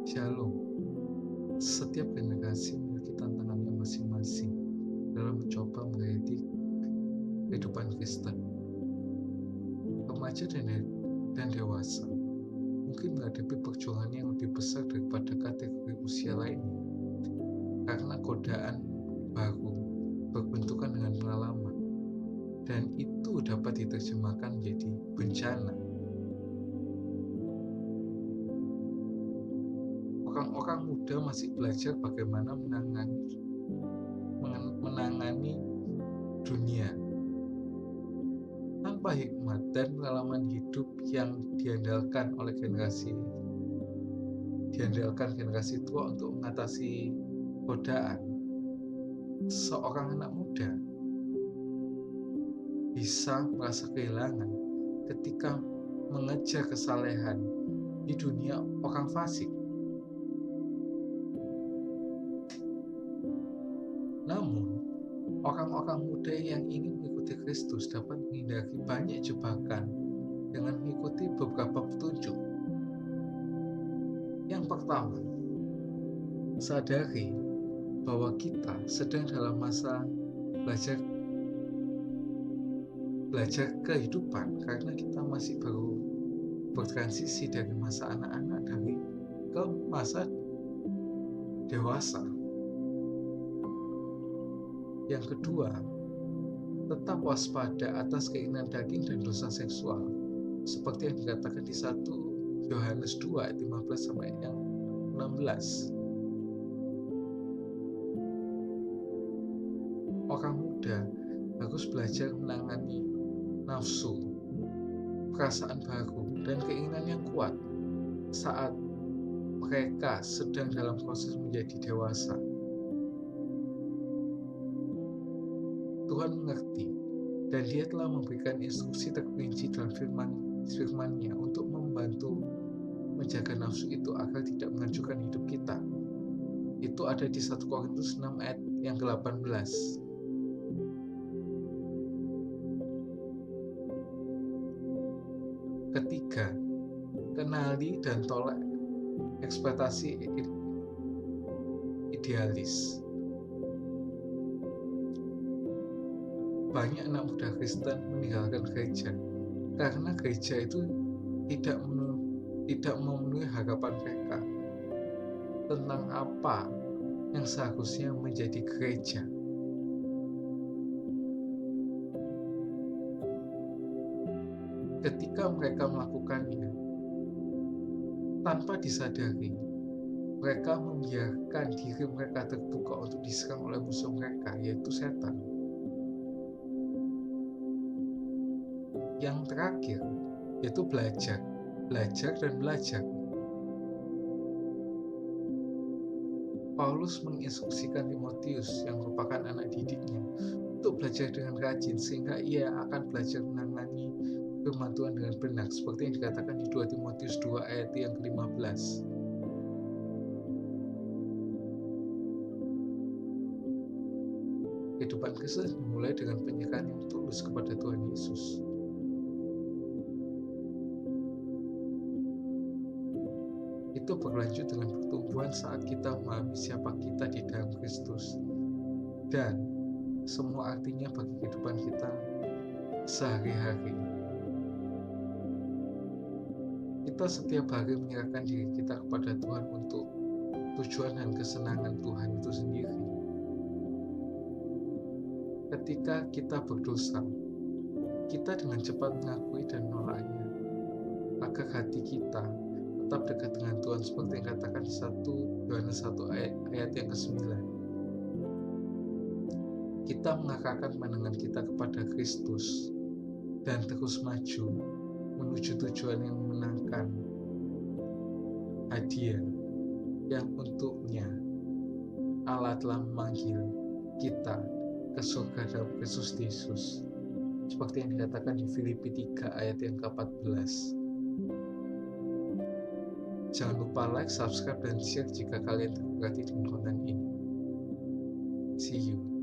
Shalom. Setiap generasi memiliki tantangannya masing-masing dalam mencoba menghayati kehidupan Kristen. Remaja dan dewasa mungkin menghadapi perjuangan yang lebih besar daripada kategori usia lainnya, karena godaan baru berbentukan dengan pengalaman, dan itu dapat diterjemahkan menjadi bencana. Orang-orang muda masih belajar bagaimana menangani dunia tanpa hikmat dan pengalaman hidup yang diandalkan generasi tua untuk mengatasi godaan. Seorang anak muda bisa merasa kehilangan ketika mengejar kesalehan di dunia orang fasik. Namun, orang-orang muda yang ingin mengikuti Kristus dapat menghindari banyak jebakan dengan mengikuti beberapa petunjuk. Yang pertama, sadari bahwa kita sedang dalam masa belajar kehidupan, karena kita masih baru bertransisi dari masa anak-anak ke masa dewasa. Yang kedua, tetap waspada atas keinginan daging dan dosa seksual, seperti yang dikatakan di 1 Yohanes 2 ayat 15 sampai yang 16. Orang muda harus belajar menangani nafsu, perasaan baru, dan keinginan yang kuat saat mereka sedang dalam proses menjadi dewasa. Tuhan mengerti, dan Dia telah memberikan instruksi terperinci dalam firman-Nya untuk membantu menjaga nafsu itu agar tidak menghancurkan hidup kita. Itu ada di 1 Korintus 6 ayat yang ke-18. Ketiga, kenali dan tolak ekspektasi idealis. Banyak anak muda Kristen meninggalkan gereja karena gereja itu tidak memenuhi harapan mereka tentang apa yang seharusnya menjadi gereja. Ketika mereka melakukannya tanpa disadari, mereka membiarkan diri mereka terbuka untuk diserang oleh musuh mereka, yaitu setan. Yang terakhir, yaitu belajar dan belajar. Paulus menginstruksikan Timotius yang merupakan anak didiknya untuk belajar dengan rajin, sehingga ia akan belajar menangani firman Tuhan dengan benar, seperti yang dikatakan di 2 Timotius 2 ayat yang ke-15. Kehidupan Kristus dimulai dengan penyerahan yang tulus kepada Tuhan Yesus. Itu berlanjut dengan pertumbuhan saat kita memahami siapa kita di dalam Kristus, dan semua artinya bagi kehidupan kita sehari-hari. Kita setiap hari menyerahkan diri kita kepada Tuhan untuk tujuan dan kesenangan Tuhan itu sendiri. Ketika kita berdosa, kita dengan cepat mengakui dan menolaknya, agar hati kita tetap dekat dengan Tuhan, seperti yang dikatakan di 1 Yohanes 1 ayat yang ke-9. Kita mengarahkan pandangan kita kepada Kristus dan terus maju menuju tujuan yang menyenangkan, hadiah yang untuknya Allah telah memanggil kita ke surga dalam Kristus Yesus, seperti yang dikatakan di Filipi 3 ayat yang ke-14. Jangan lupa like, subscribe, dan share jika kalian terberkati dengan konten ini. See you.